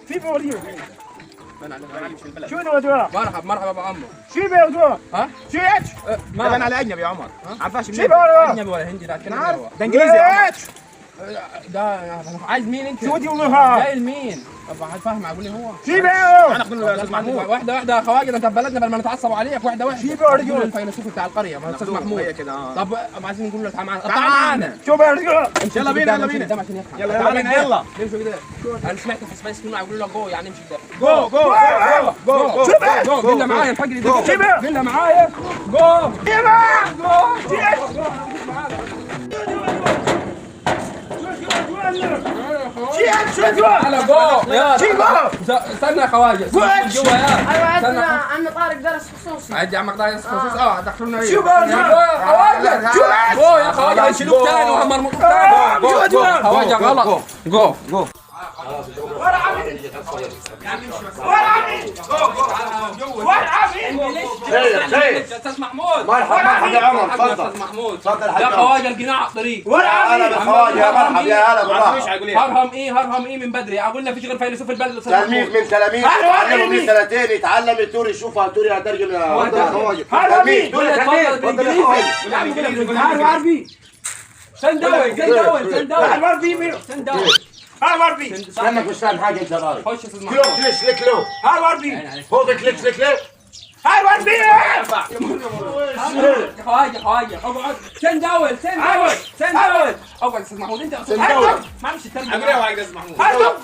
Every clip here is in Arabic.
في بوريو شو ده؟ مرحبا مرحبا ابو عمرو. شو بيودوه؟ ها؟ شو اتش؟ ما انا على اجنبي يا عمر. عارفاش شو بيودوه؟ اجنبي ولا هندي ده كلام عارف ده انجليزي. اتش ده عايز مين انت؟ شو دي والله؟ جاي لمين؟ طب فاهم اقول لي هو شو بيودوه؟ انا اخذ الاستاذ محمود. واحده واحده يا خواجه، ده انت في بلدنا ما نتعصبوا عليك. واحده واحده. شو بيودوه؟ الفيلسوف بتاع القريه الاستاذ محمود. هي كده طب عايزين نقول له تعال معانا. تعال معانا. شو بيودوه؟ يلا بينا يلا بينا قدام عشان يفهم. يلا بينا يلا نمشوا كده. انا سمعت في سبايس كانوا يقولوا لك جو، يعني امشي قدام. جو جو جو جو شو بيودوه؟ جو بالله معايا الفجر ده. شو بيودوه؟ بالله معايا. جو على جو يا استنى يا خواجه. جوا يا ايوه عندنا عم طارق درس خصوصي. عندي عمك ده خصوص. دخلونا هنا. شو بقى؟ يا خواجه جو يا خواجه هيشيلوك تاني وهمرموك تاني. جو خواجه غلط. جو ورا عمين استاذ محمود. مرحبا مرحبا يا عمر مرحبا تفضل استاذ محمود. تفضل يا خواجه القناع على الطريق. يا هلا بالخواجه يا مرحبا يا هلا بالراحه. هرهم ايه من بدري. اقول لك فيش غير فيلسوف البلد. تلميذ من تلاميذ تعلموا من سنتين يتعلم التوري. يشوفها التوري هترجم يا خواجه. تلميذ لانك مش فاهم حاجه انت رايح. خش يا استاذ كلو محمود. كليش لك لو فوق كليش لك لو. خواجه اقعد. سندول اقعد استاذ محمود. انت استاذ سندول. معلش الترجمه. اقرا وعايز اسمع محمود.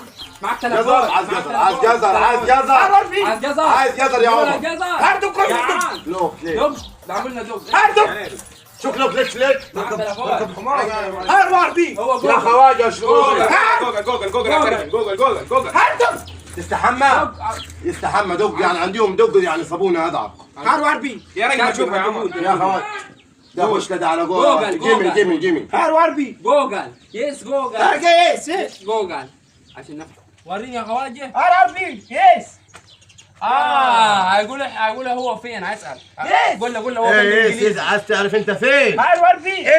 معك جزر تليفون. عايز جزر عايز جزر عايز جزر يا عمر. لو كليك بعمل لنا دوب. شوف لو كليك لك هو يا خواجه شنو جوجل تستحمى يستحمى دق يعني عندهم دق يعني صابونه اضعف يا راجل ما تشوف يا عمود. يا خواجه ده وش كده على جوجل جيمي جوجل يس جوجل جوجل عشان نفهم. وريني يا خواجه. هيقول هو فين. هيسأل. قول له هو فين بالانجليزي. عايز تعرف انت فين؟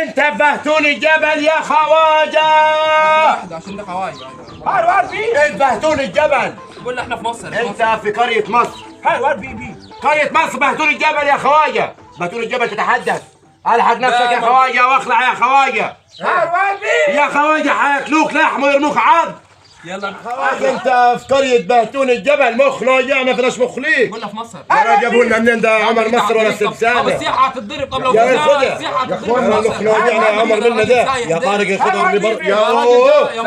انت بهتون الجبل يا خواجه. واحده عشان ده خواجه. انت بهتون الجبل. قول له احنا في مصر. انت في قريه مصر. قريه مصر بهتون الجبل يا خواجه. بهتون الجبل تتحدث. الحق نفسك يا خواجه واخلع يا خواجه. يا خواجه حياكلوك لحم ويرموك عظم. يلا انت في قريه بهتون الجبل مخنا ويانا فيناش مخليك. قول له في مصر. يا جابوا لنا منين ده عمر مصر ولا طب السبسانه؟ السياحه هتتضرب. طب لو يا خدها السياحه يا هتتضرب اخوانا في مصر. مخنا ويانا عمر منا ده يا طارق خدها اللي يا